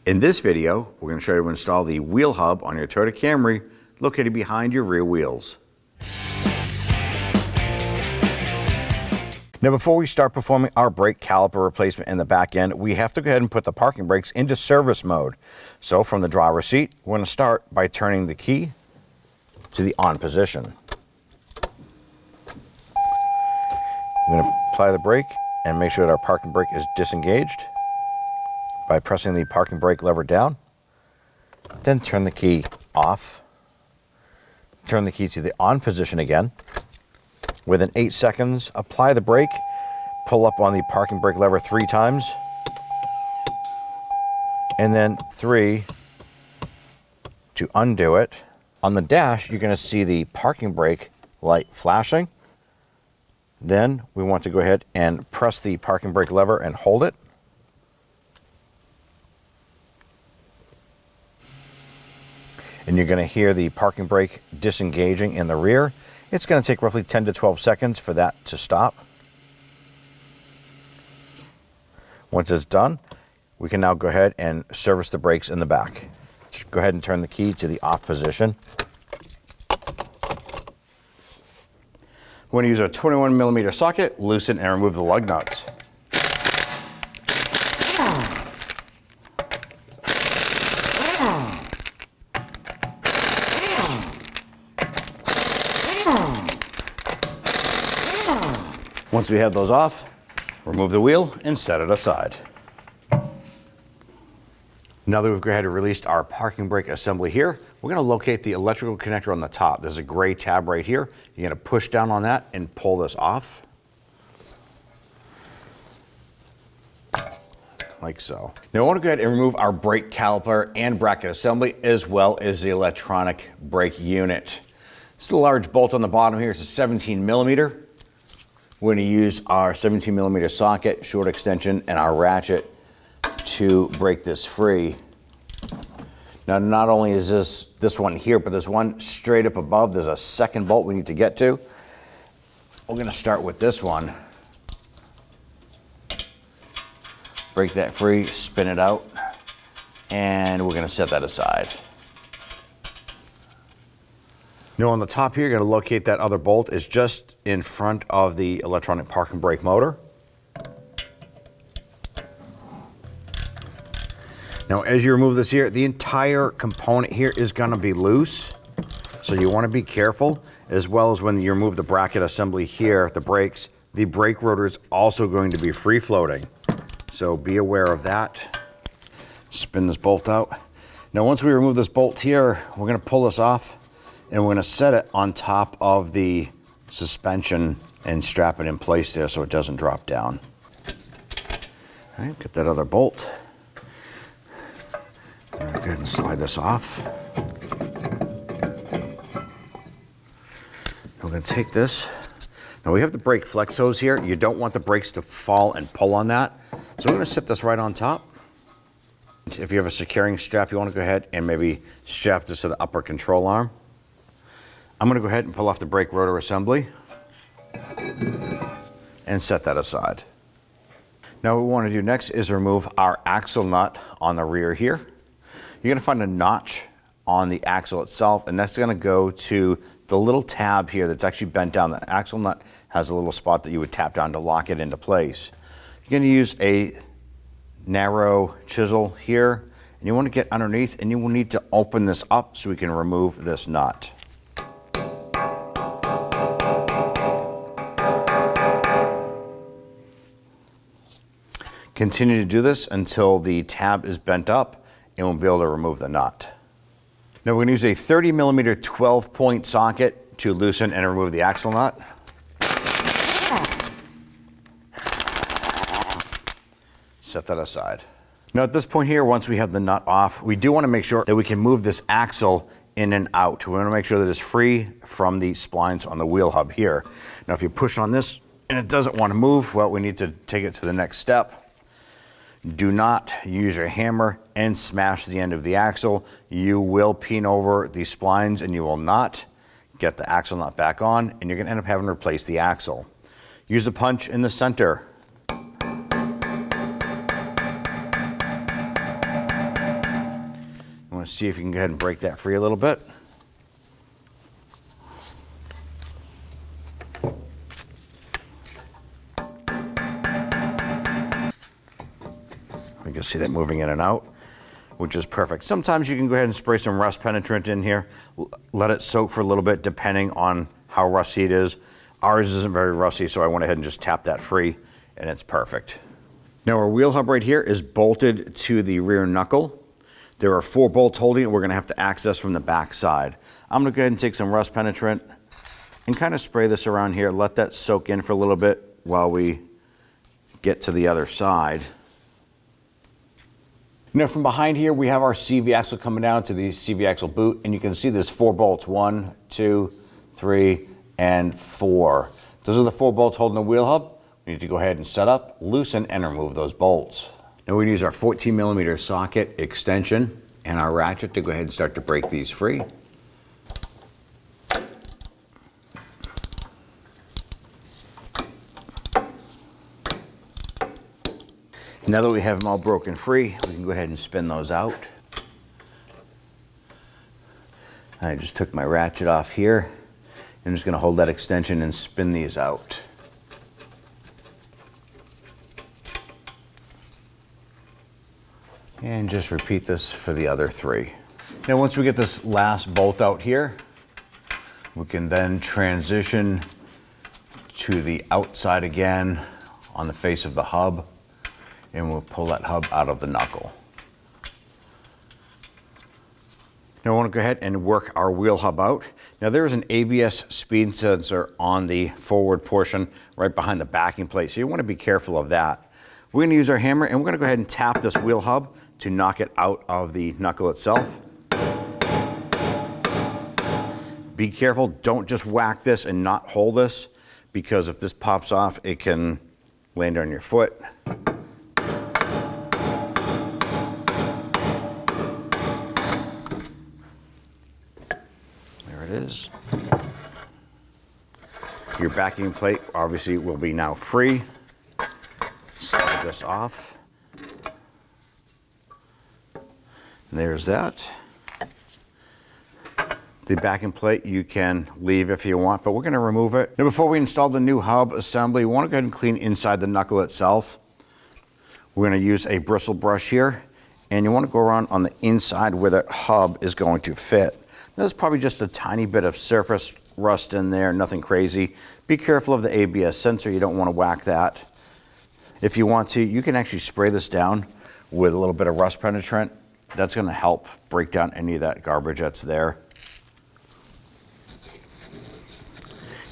In this video, we're going to show you how to install the wheel hub on your Toyota Camry located behind your rear wheels. Now before we start performing our brake caliper replacement in the back end, we have to go ahead and put the parking brakes into service mode. So from the driver's seat, we're going to start by turning the key to the on position. We're going to apply the brake and make sure that our parking brake is disengaged by pressing the parking brake lever down. Then turn the key off. Turn the key to the on position again. Within 8 seconds, apply the brake, pull up on the parking brake lever 3 times, and then 3 to undo it. On the dash, you're going to see the parking brake light flashing. Then we want to go ahead and press the parking brake lever and hold it. And you're going to hear the parking brake disengaging in the rear. It's going to take roughly 10 to 12 seconds for that to stop. Once it's done, we can now go ahead and service the brakes in the back. Just go ahead and turn the key to the off position. We're going to use our 21mm socket, loosen and remove the lug nuts. Once we have those off, remove the wheel and set it aside. Now that we've go ahead and released our parking brake assembly here, we're going to locate the electrical connector on the top. There's a gray tab right here. You're going to push down on that and pull this off. Like so. Now I want to go ahead and remove our brake caliper and bracket assembly as well as the electronic brake unit. This is a large bolt on the bottom here. It's a 17mm. We're going to use our 17mm socket, short extension, and our ratchet to break this free. Now, not only is this one here, but there's one straight up above. There's a second bolt we need to get to. We're going to start with this one. Break that free, spin it out, and we're going to set that aside. Now on the top here, you're going to locate that other bolt is just in front of the electronic parking brake motor. Now as you remove this here, the entire component here is going to be loose. So you want to be careful, as well as when you remove the bracket assembly here, the brakes, the brake rotor is also going to be free floating. So be aware of that. Spin this bolt out. Now once we remove this bolt here, we're going to pull this off. And we're going to set it on top of the suspension and strap it in place there so it doesn't drop down. All right, get that other bolt. Go ahead and slide this off. We're going to take this. Now we have the brake flex hose here. You don't want the brakes to fall and pull on that. So we're going to set this right on top. If you have a securing strap, you want to go ahead and maybe strap this to the upper control arm. I'm going to go ahead and pull off the brake rotor assembly and set that aside. Now what we want to do next is remove our axle nut on the rear here. You're going to find a notch on the axle itself, and that's going to go to the little tab here that's actually bent down. The axle nut has a little spot that you would tap down to lock it into place. You're going to use a narrow chisel here, and you want to get underneath, and you will need to open this up so we can remove this nut. Continue to do this until the tab is bent up and we'll be able to remove the nut. Now we're going to use a 30mm 12-point socket to loosen and remove the axle nut. Set that aside. Now at this point here, once we have the nut off, we do want to make sure that we can move this axle in and out. We want to make sure that it's free from the splines on the wheel hub here. Now if you push on this and it doesn't want to move, well, we need to take it to the next step. Do not use your hammer and smash the end of the axle. You will peen over the splines and you will not get the axle nut back on, and you're going to end up having to replace the axle. Use a punch in the center. want to see if you can go ahead and break that free a little bit. You can see that moving in and out, which is perfect. Sometimes you can go ahead and spray some rust penetrant in here, let it soak for a little bit depending on how rusty it is. Ours isn't very rusty, so I went ahead and just tapped that free, and it's perfect. Now our wheel hub right here is bolted to the rear knuckle. There are 4 bolts holding it. We're gonna have to access from the back side. I'm gonna go ahead and take some rust penetrant and kind of spray this around here, let that soak in for a little bit while we get to the other side. Now from behind here, we have our CV axle coming down to the CV axle boot, and you can see there's 4 bolts, 1, 2, 3, and 4. Those are the 4 bolts holding the wheel hub. We need to go ahead and set up, loosen, and remove those bolts. Now we use our 14mm socket extension and our ratchet to go ahead and start to break these free. Now that we have them all broken free, we can go ahead and spin those out. I just took my ratchet off here. I'm just going to hold that extension and spin these out. And just repeat this for the other 3. Now once we get this last bolt out here, we can then transition to the outside again on the face of the hub, and we'll pull that hub out of the knuckle. Now I want to go ahead and work our wheel hub out. Now there is an ABS speed sensor on the forward portion right behind the backing plate, so you want to be careful of that. We're going to use our hammer and we're going to go ahead and tap this wheel hub to knock it out of the knuckle itself. Be careful, don't just whack this and not hold this, because if this pops off, it can land on your foot. There it is. Your backing plate obviously will be now free. Slide this off. And there's that. The backing plate you can leave if you want, but we're going to remove it. Now before we install the new hub assembly, we want to go ahead and clean inside the knuckle itself. We're going to use a bristle brush here, and you want to go around on the inside where the hub is going to fit. Now, there's probably just a tiny bit of surface rust in there, nothing crazy. Be careful of the ABS sensor, you don't want to whack that. If you want to, you can actually spray this down with a little bit of rust penetrant. That's going to help break down any of that garbage that's there.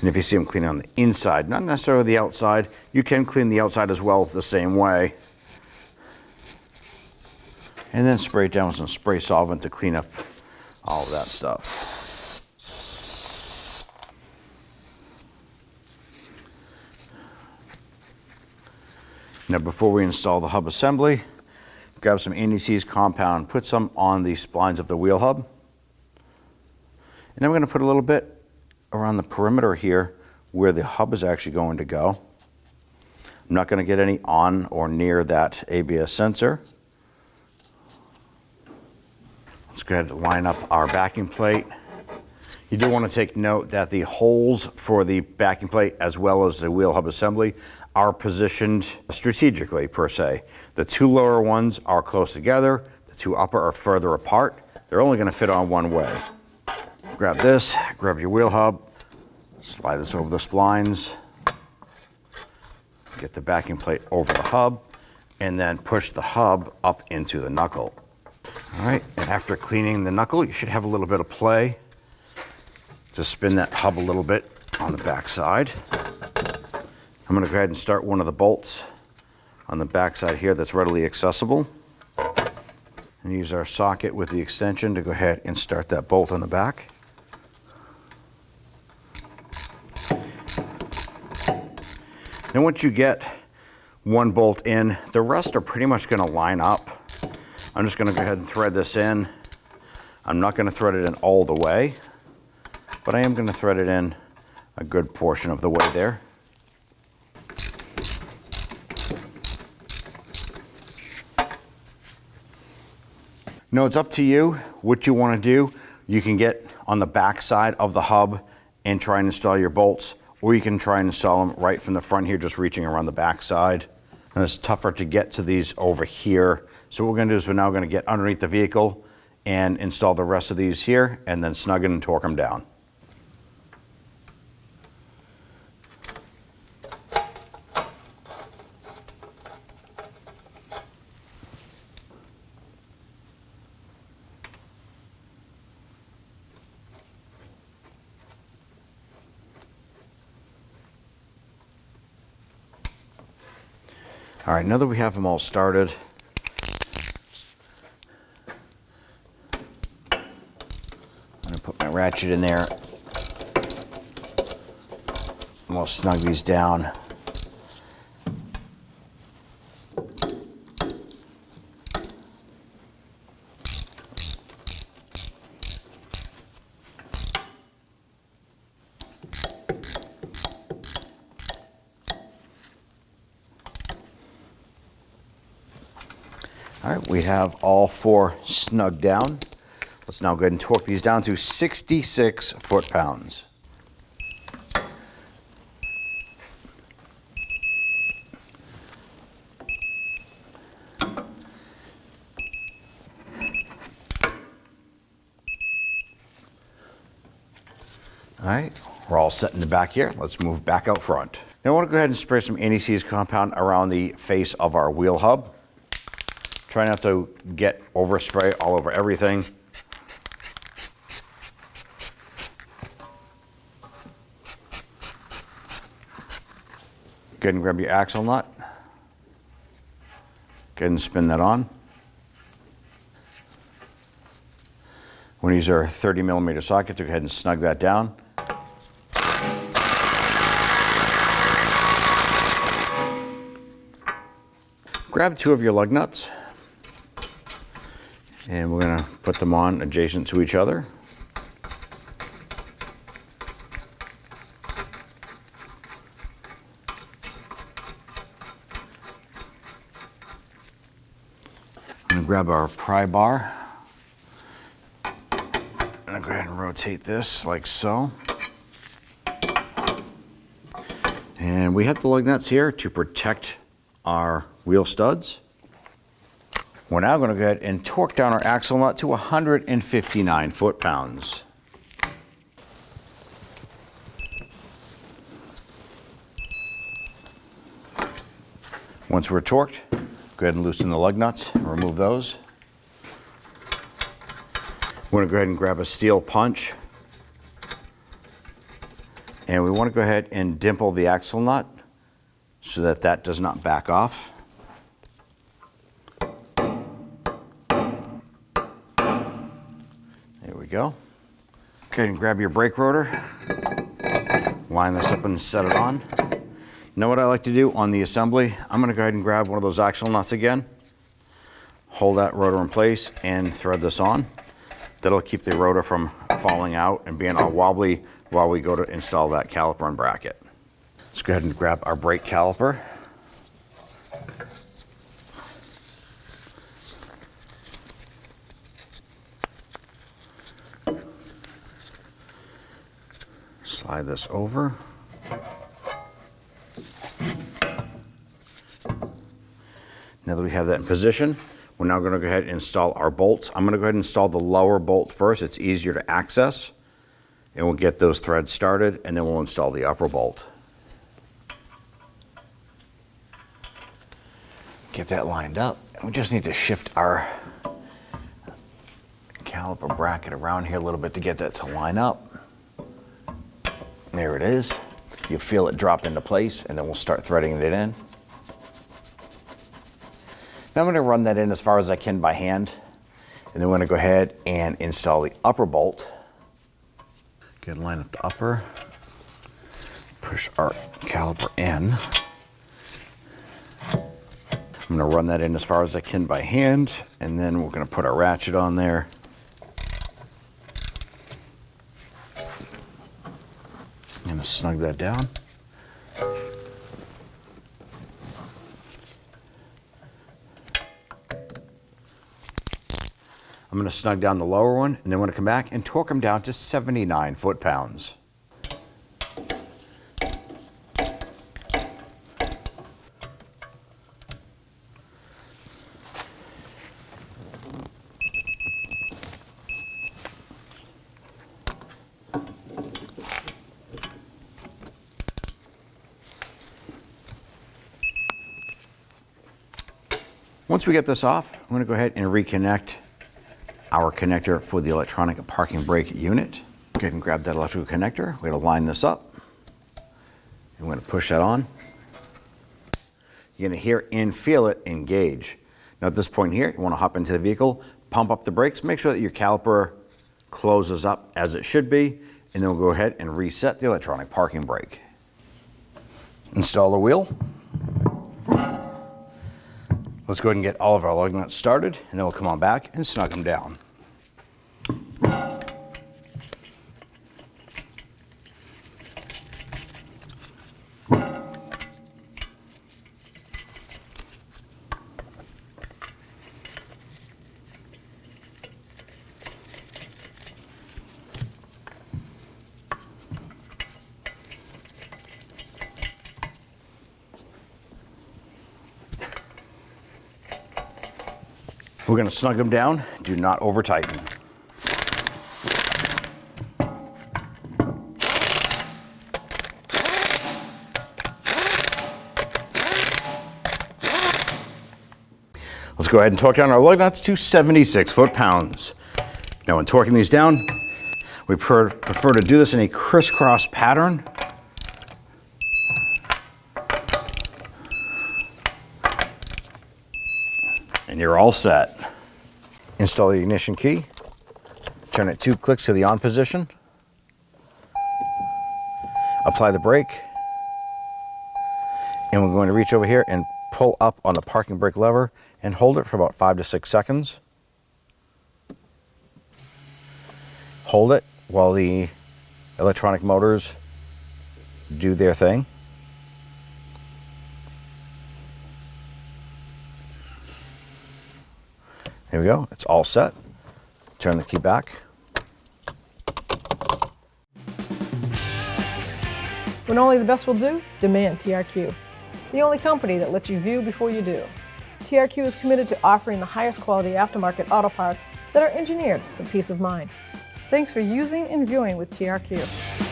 And if you see them cleaning on the inside, not necessarily the outside, you can clean the outside as well the same way. And then spray it down with some spray solvent to clean up all of that stuff. Now before we install the hub assembly, grab some anti-seize compound, put some on the splines of the wheel hub. And then we're going to put a little bit around the perimeter here where the hub is actually going to go. I'm not going to get any on or near that ABS sensor. Let's go ahead and line up our backing plate. You do want to take note that the holes for the backing plate as well as the wheel hub assembly are positioned strategically per se. The 2 lower ones are close together, the 2 upper are further apart. They're only going to fit on one way. Grab this, grab your wheel hub, slide this over the splines, get the backing plate over the hub, and then push the hub up into the knuckle. All right, and after cleaning the knuckle, you should have a little bit of play to spin that hub a little bit on the back side. I'm going to go ahead and start one of the bolts on the back side here that's readily accessible. And use our socket with the extension to go ahead and start that bolt on the back. Then once you get one bolt in, the rest are pretty much going to line up. I'm just going to go ahead and thread this in. I'm not going to thread it in all the way, but I am going to thread it in a good portion of the way there. No, it's up to you what you want to do. You can get on the back side of the hub and try and install your bolts, or you can try and install them right from the front here, just reaching around the back side. And it's tougher to get to these over here. So what we're going to do is we're now going to get underneath the vehicle and install the rest of these here, and then snug it and torque them down. All right, now that we have them all started, I'm going to put my ratchet in there, and we'll snug these down. All right, we have all 4 snug down. Let's now go ahead and torque these down to 66 foot-pounds. All right, we're all set in the back here. Let's move back out front. Now I want to go ahead and spray some anti-seize compound around the face of our wheel hub. Try not to get overspray all over everything. Go ahead and grab your axle nut. Go ahead and spin that on. We're going to use our 30mm socket to go ahead and snug that down. Grab 2 of your lug nuts, and we're going to put them on adjacent to each other. I'm going to grab our pry bar. I'm going to go ahead and rotate this like so. And we have the lug nuts here to protect our wheel studs. We're now going to go ahead and torque down our axle nut to 159 foot-pounds. Once we're torqued, go ahead and loosen the lug nuts and remove those. We're going to go ahead and grab a steel punch, and we want to go ahead and dimple the axle nut so that that does not back off. There we go. Go ahead and grab your brake rotor, line this up and set it on. Know what I like to do on the assembly? I'm going to go ahead and grab one of those axle nuts again, hold that rotor in place and thread this on. That'll keep the rotor from falling out and being all wobbly while we go to install that caliper and bracket. Let's go ahead and grab our brake caliper. Slide this over. Now that we have that in position, we're now going to go ahead and install our bolts. I'm going to go ahead and install the lower bolt first. It's easier to access, and we'll get those threads started, and then we'll install the upper bolt. Get that lined up. We just need to shift our caliper bracket around here a little bit to get that to line up. There it is. You feel it drop into place, and then we'll start threading it in. Now I'm going to run that in as far as I can by hand, and then we're going to go ahead and install the upper bolt. Go ahead and line up the upper. Push our caliper in. I'm going to run that in as far as I can by hand, and then we're going to put our ratchet on there. I'm going to snug that down. I'm going to snug down the lower one, and then we're going to come back and torque them down to 79 foot-pounds. Once we get this off, I'm going to go ahead and reconnect our connector for the electronic parking brake unit. Go ahead and grab that electrical connector. We're going to line this up. And we're going to push that on. You're going to hear and feel it engage. Now at this point here, you want to hop into the vehicle, pump up the brakes, make sure that your caliper closes up as it should be, and then we'll go ahead and reset the electronic parking brake. Install the wheel. Let's go ahead and get all of our lug nuts started, and then we'll come on back and snug them down. We're going to snug them down. Do not over tighten. Let's go ahead and torque down our lug nuts to 76 foot-pounds. Now when torquing these down, we prefer to do this in a crisscross pattern. And you're all set. Install the ignition key. Turn it 2 clicks to the on position. Apply the brake. And we're going to reach over here and pull up on the parking brake lever and hold it for about 5 to 6 seconds. Hold it while the electronic motors do their thing. Here we go, it's all set. Turn the key back. When only the best will do, demand TRQ. The only company that lets you view before you do. TRQ is committed to offering the highest quality aftermarket auto parts that are engineered for peace of mind. Thanks for using and viewing with TRQ.